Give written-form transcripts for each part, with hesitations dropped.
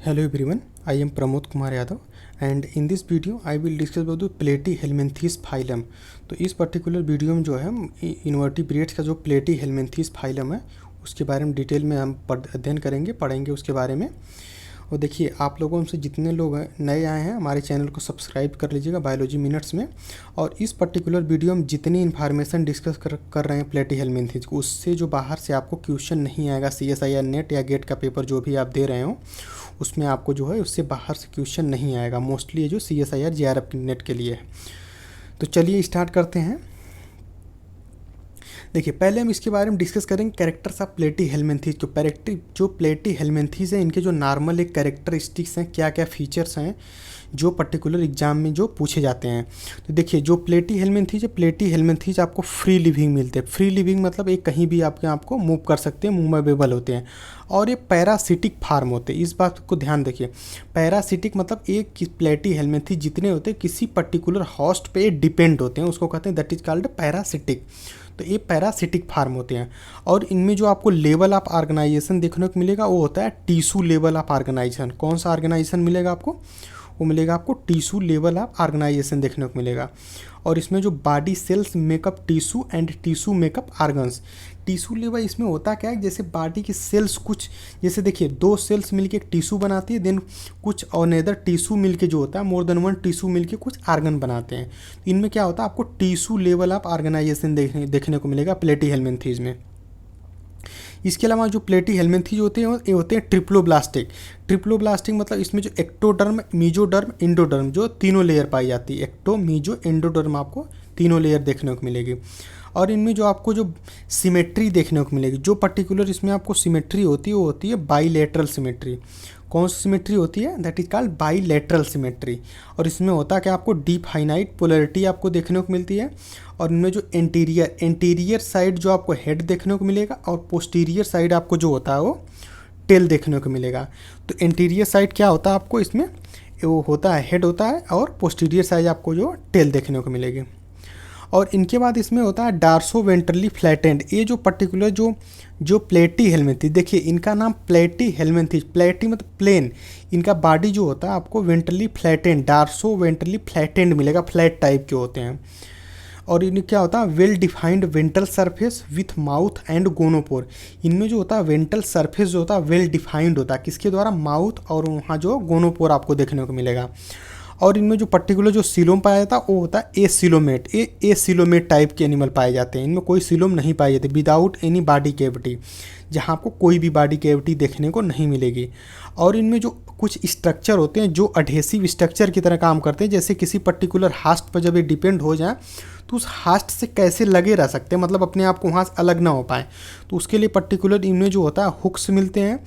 Hello everyone, I am Pramod Kumar Yadav and in this video I will discuss about the Platyhelminthes phylum। तो इस particular video में जो है हम invertebrates का जो Platyhelminthes phylum है उसके बारे में डिटेल में हम अध्ययन करेंगे, पढ़ेंगे उसके बारे में। और देखिए, आप लोगों में से जितने लोग नए आए हैं हमारे चैनल को सब्सक्राइब कर लीजिएगा बायोलॉजी मिनट्स में। और इस पर्टिकुलर वीडियो में जितनी इन्फॉर्मेशन डिस्कस कर रहे हैं प्लेटीहेल्मिन्थेस को, उससे जो बाहर से आपको क्वेश्चन नहीं आएगा, CSIR नेट या गेट का पेपर जो भी आप दे रहे हो उसमें आपको जो है उससे बाहर से क्वेश्चन नहीं आएगा। मोस्टली ये जो CSIR JRF नेट के लिए है। तो चलिए स्टार्ट करते हैं। देखिए, पहले हम इसके बारे में डिस्कस करेंगे कैरेक्टर्स ऑफ प्लेटीहेल्मिन्थेस। जो प्लेटीहेल्मिन्थेस हैं इनके जो नॉर्मल एक कैरेक्टरिस्टिक्स हैं, क्या क्या फीचर्स हैं जो पर्टिकुलर एग्जाम में जो पूछे जाते हैं। तो देखिए, जो प्लेटीहेल्मिन्थेस आपको फ्री लिविंग मिलते हैं। फ्री लिविंग मतलब एक कहीं भी आपको मूव कर सकते हैं, मूवेबल होते हैं। और ये पैरासिटिक फार्म होते हैं, इस बात को ध्यान रखिए। पैरासिटिक मतलब एक प्लेटीहेल्मिन्थेस जितने होते हैं किसी पर्टिकुलर होस्ट पे डिपेंड होते हैं, उसको कहते हैं दैट इज कॉल्ड पैरासिटिक। तो ये पैरासिटिक फार्म होते हैं। और इनमें जो आपको लेवल ऑफ ऑर्गेनाइजेशन देखने को मिलेगा वो होता है टिश्यू लेवल ऑफ ऑर्गेनाइजेशन। कौन सा ऑर्गेनाइजेशन मिलेगा आपको? वो मिलेगा आपको टिश्यू लेवल ऑफ ऑर्गेनाइजेशन देखने को मिलेगा। और इसमें जो body cells makeup tissue and tissue makeup organs. Tissue level इसमें होता क्या है, जैसे बॉडी की सेल्स कुछ, जैसे देखिए 2 सेल्स मिलके एक टिश्यू बनाती है, देन कुछ और नेदर टिश्यू मिलके जो होता है मोर देन 1 टिश्यू मिलके कुछ ऑर्गन बनाते हैं। इनमें क्या होता है, आपको टिश्यू लेवल ऑफ ऑर्गेनाइजेशन देखने को मिलेगा प्लेटीहेल्मिन्थेस में। इसके अलावा जो प्लेटीहेल्मिन्थेस होते हैं ये होते हैं ट्रिप्लोब्लास्टिक। ट्रिप्लोब्लास्टिक मतलब इसमें जो एक्टोडर्म, मीजोडर्म, एंडोडर्म जो तीनों लेयर पाई जाती है। एक्टो, मीजो, एंडोडर्म आपको तीनों लेयर देखने को मिलेगी। और इनमें जो आपको जो सिमेट्री देखने को मिलेगी, जो पर्टिकुलर इसमें आपको सिमेट्री होती है वो होती है बाईलेटरल सिमेट्री। कौन सी सिमेट्री होती है? That is called bilateral symmetry. और इसमें होता है कि आपको डिफाइनाइट पोलैरिटी आपको देखने को मिलती है। और इनमें जो एंटीरियर साइड जो आपको हेड देखने को मिलेगा और पोस्टीरियर साइड आपको जो होता है वो टेल देखने को मिलेगा। तो एंटीरियर साइड क्या होता है आपको इसमें, वो होता है हेड होता है, और पोस्टीरियर साइड आपको जो टेल देखने को मिलेगी। और इनके बाद इसमें होता है डार्सो वेंट्रली फ्लैटेंड। ये जो पर्टिकुलर जो प्लेटीहेल्मिन्थेस, देखिए इनका नाम प्लेटीहेल्मिन्थेस, प्लेटी मतलब प्लेन। इनका बॉडी जो होता है आपको वेंट्रली फ्लैटेंड, डार्सो वेंट्रली फ्लैटेंड मिलेगा, फ्लैट टाइप के होते हैं। और इनमें क्या होता है, well defined ventral surface with mouth and gonopore. इनमें जो होता है वेंट्रल सरफेस जो होता है वेल डिफाइंड होता है, किसके द्वारा? माउथ और वहाँ जो गोनोपोर आपको देखने को मिलेगा। और इनमें जो पर्टिकुलर जो सीलोम पाया जाता है वो होता है एसिलोमेट। एसिलोमेट टाइप के एनिमल पाए जाते हैं। इनमें कोई सीलोम नहीं पाई जाती, विदाउट एनी बॉडी कैविटी, जहाँ आपको कोई भी बॉडी कैविटी देखने को नहीं मिलेगी। और इनमें जो कुछ स्ट्रक्चर होते हैं जो अडहेसिव स्ट्रक्चर की तरह काम करते हैं, जैसे किसी पर्टिकुलर हास्ट पर जब ये डिपेंड हो जाए तो उस हास्ट से कैसे लगे रह सकते हैं, मतलब अपने आप को वहाँ से अलग ना हो पाए। तो उसके लिए पर्टिकुलर इनमें जो होता है हुक्स मिलते हैं,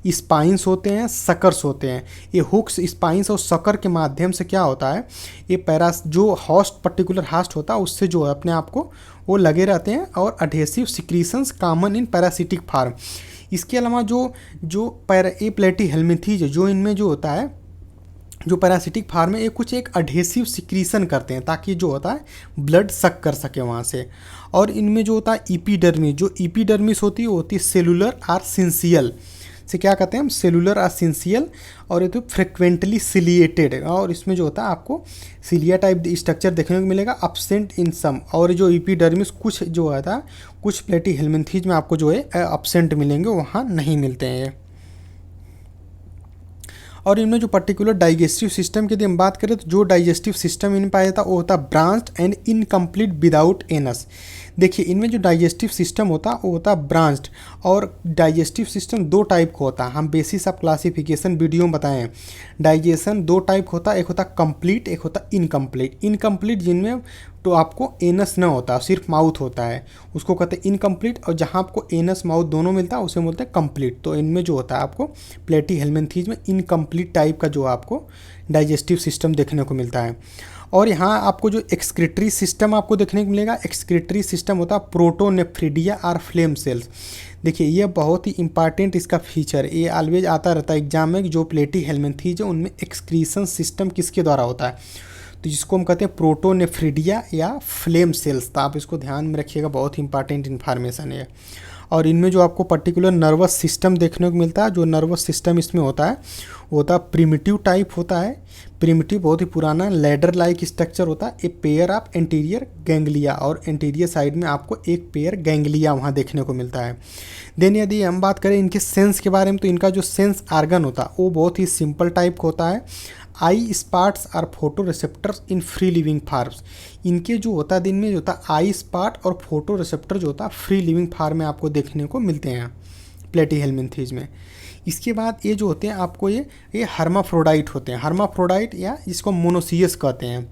स्पाइंस होते हैं, सकर्स होते हैं। ये हुक्स, स्पाइंस और सकर के माध्यम से क्या होता है, ये जो हॉस्ट पर्टिकुलर हास्ट होता है उससे जो है अपने आप को वो लगे रहते हैं। और adhesive secretions common in parasitic form. इसके अलावा जो प्लेटीहेल्मिन्थेस जो इनमें जो होता है, जो पैरासिटिक फार्म है, ये कुछ एक अडहेसिव सिक्रीशन करते हैं ताकि जो होता है ब्लड सक कर सके वहाँ से। और इनमें जो होता है इपीडर्मिस, जो इपीडर्मिस होती है वो होती है सेलुलर और सिंसियल से, क्या कहते हैं हम, सेलुलर और सिंसियल। और ये तो फ्रिक्वेंटली सिलिएटेड, और इसमें जो होता है आपको सिलिया टाइप स्ट्रक्चर देखने को मिलेगा, अब्सेंट इन सम। और जो इपीडर्मिस कुछ जो होता है कुछ प्लेटीहेल्मिन्थेस में आपको जो है अब्सेंट मिलेंगे, वहाँ नहीं मिलते हैं। और इनमें जो पर्टिकुलर डाइजेस्टिव सिस्टम की यदि हम बात करें तो जो डाइजेस्टिव सिस्टम इनमें पाया जाता है वो होता है branched and incomplete without anus. देखिए, इनमें जो डाइजेस्टिव सिस्टम होता है वो होता है ब्रांच्ड। और डाइजेस्टिव सिस्टम 2 टाइप का होता है, हम बेसिस ऑफ क्लासिफिकेशन वीडियो में बताएं। डाइजेशन 2 टाइप का होता है, एक होता है कंप्लीट, एक होता है इनकम्प्लीट। इनकम्प्लीट जिनमें तो आपको एनस न होता, सिर्फ माउथ होता है, उसको कहते हैं इनकम्प्लीट। और जहाँ आपको एनस माउथ दोनों मिलता है उसे बोलते हैं कंप्लीट। तो इनमें जो होता है आपको प्लेटीहेल्मिन्थेस में इनकम्प्लीट टाइप का जो आपको डाइजेस्टिव सिस्टम देखने को मिलता है। और यहाँ आपको जो एक्सक्रीटरी सिस्टम आपको देखने को मिलेगा, एक्सक्रीटरी सिस्टम होता है प्रोटोनेफ्रिडिया और फ्लेम सेल्स। देखिए, ये बहुत ही इंपॉर्टेंट इसका फीचर, ये ऑलवेज आता रहता है एग्जाम में, जो प्लेटीहेल्मिन्थेस है उनमें एक्सक्रीशन सिस्टम किसके द्वारा होता है, तो जिसको हम कहते हैं प्रोटोनेफ्रिडिया या फ्लेम सेल्स। तो आप इसको ध्यान में रखिएगा, बहुत ही इंपॉर्टेंट इन्फॉर्मेशन है। और इनमें जो आपको पर्टिकुलर नर्वस सिस्टम देखने को मिलता है, जो नर्वस सिस्टम इसमें होता है वो होता है प्रिमिटिव टाइप होता है। प्रिमिटिव बहुत ही पुराना लेडर लाइक स्ट्रक्चर होता है। A pair of anterior ganglia, और एंटीरियर साइड में आपको एक पेयर गैंग्लिया वहाँ देखने को मिलता है। देन यदि हम बात करें इनके सेंस के बारे में, तो इनका जो सेंस आर्गन होता है वो बहुत ही सिंपल टाइप का होता है। Eye spots are photoreceptors in free living forms. इनके जो होता है दिन में जो होता है आई स्पॉट और फोटो रिसेप्टर जो होता है फ्री लिविंग फार्म में आपको देखने को मिलते हैं प्लेटीहेल्मिन्थीज में। इसके बाद ये जो होते हैं आपको ये हर्माफ्रोडाइट होते हैं। हर्माफ्रोडाइट या जिसको मोनोसियस कहते हैं।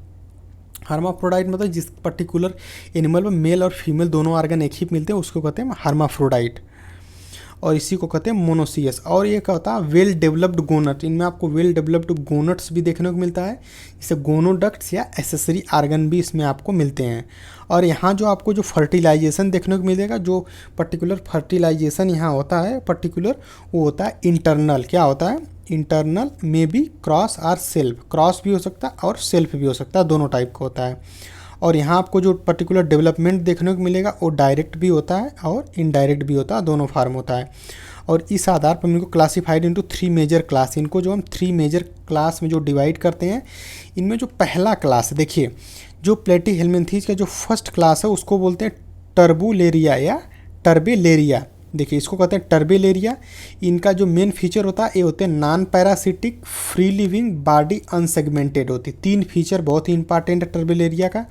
हर्माफ्रोडाइट मतलब जिस पर्टिकुलर एनिमल में मेल और फीमेल दोनों ऑर्गन एक ही मिलते हैं उसको कहते हैं हर्माफ्रोडाइट, और इसी को कहते हैं मोनोसियस। और ये क्या होता है वेल डेवलप्ड गोनट। इनमें आपको वेल डेवलप्ड गोनट्स भी देखने को मिलता है, जिसे गोनोडक्ट्स या एसेसरी ऑर्गन भी इसमें आपको मिलते हैं। और यहाँ जो आपको जो फर्टिलाइजेशन देखने को मिलेगा, जो पर्टिकुलर फर्टिलाइजेशन यहाँ होता है पर्टिकुलर, वो होता है इंटरनल। क्या होता है इंटरनल में भी क्रॉस और सेल्फ, क्रॉस भी हो सकता है और सेल्फ भी हो सकता है, दोनों टाइप का होता है। और यहाँ आपको जो पर्टिकुलर डेवलपमेंट देखने को मिलेगा वो डायरेक्ट भी होता है और इनडायरेक्ट भी होता है, दोनों फार्म होता है। और इस आधार पर इनको क्लासीफाइड इनटू 3 मेजर क्लास। इनको जो हम 3 मेजर क्लास में जो डिवाइड करते हैं, इनमें जो पहला क्लास देखिए, जो प्लेटीहेल्मिन्थीज का जो फर्स्ट क्लास है उसको बोलते हैं टर्बुलेरिया या टर्बेलेरिया। देखिए इसको कहते हैं टर्बेलेरिया। इनका जो मेन फीचर होता है ये होते हैं non parasitic, free living, body unsegmented होती है। 3 फीचर बहुत ही इंपॉर्टेंट है टर्बेलेरिया का।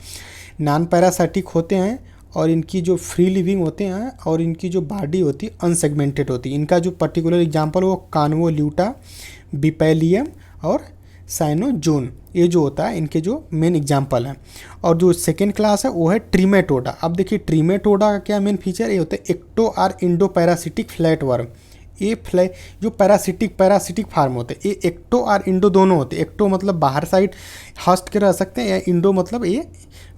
नॉन पैरासिटिक होते हैं और इनकी जो फ्री लिविंग होते हैं और इनकी जो बॉडी होती है अनसेगमेंटेड होती है। इनका जो पर्टिकुलर एग्जांपल वो कान्वोल्यूटा, बिपैलियम और साइनोजोन, ये जो होता है इनके जो मेन एग्जांपल हैं। और जो सेकेंड क्लास है वो है ट्रीमेटोडा। अब देखिए ट्रीमेटोडा का क्या मेन फीचर है, ये होते हैं एक्टो और इंडो पैरासिटिक फ्लैट वर्म। ये जो पैरासिटिक फार्म होते हैं ये एक्टो और इंडो दोनों होते हैं। एक्टो मतलब बाहर साइड हस्ट के रह सकते हैं, या इंडो मतलब ये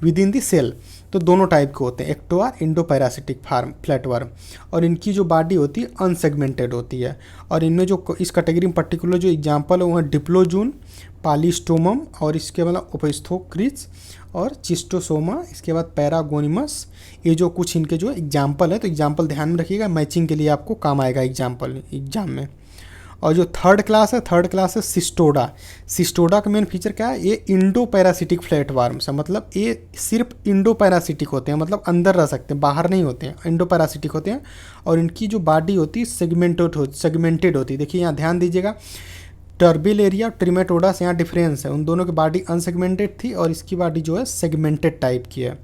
विद इन दी सेल, तो दोनों टाइप के होते हैं एक्टो और इंडो पैरासिटिक फार्म फ्लैटवर्म। और इनकी जो बॉडी होती है अनसेगमेंटेड होती है। और इनमें जो इस कैटेगरी में पर्टिकुलर जो एग्जांपल है वो है डिप्लोजून, पॉलीस्टोमम, और इसके बाद ओपेस्थोक्रिच और चिस्टोसोमा, इसके बाद पैरागोनिमस। ये जो कुछ इनके जो एग्जांपल है, तो एग्जांपल ध्यान में रखिएगा, मैचिंग के लिए आपको काम आएगा एग्जांपल एग्जाम में। और जो थर्ड क्लास है सिस्टोडा। सिस्टोडा का मेन फीचर क्या है, ये इंडो पैरासिटिक फ्लैट वार्म्स है। मतलब ये सिर्फ इंडो पैरासिटिक होते हैं, मतलब अंदर रह सकते हैं, बाहर नहीं होते हैं, इंडो पैरासिटिक होते हैं। और इनकी जो बॉडी होती है सेगमेंटेड होती है। देखिए यहाँ ध्यान दीजिएगा, टर्बेलेरिया और ट्रीमेटोडा से यहाँ डिफरेंस है। उन दोनों की बॉडी अनसेगमेंटेड थी और इसकी बॉडी जो है सेगमेंटेड टाइप की है।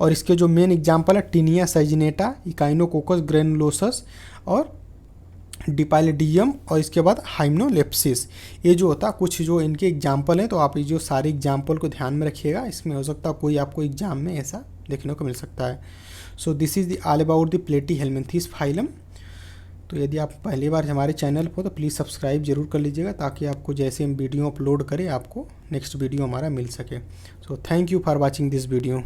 और इसके जो मेन एग्जांपल है टीनिया सैजिनेटा, इकाइनोकोकस ग्रेनुलोसस और डिपाइलिडियम, और इसके बाद हाइम्नोलेप्सिस। ये जो होता है कुछ जो इनके एग्जांपल हैं, तो आप ये जो सारे एग्जांपल को ध्यान में रखिएगा। इसमें हो सकता है कोई आपको एग्जाम में ऐसा देखने को मिल सकता है। So this is the all about the Platyhelminthes phylum. तो यदि आप पहली बार हमारे चैनल पर तो प्लीज़ सब्सक्राइब जरूर कर लीजिएगा, ताकि आपको जैसे हम वीडियो अपलोड करें आपको नेक्स्ट वीडियो हमारा मिल सके। So thank you for watching this video.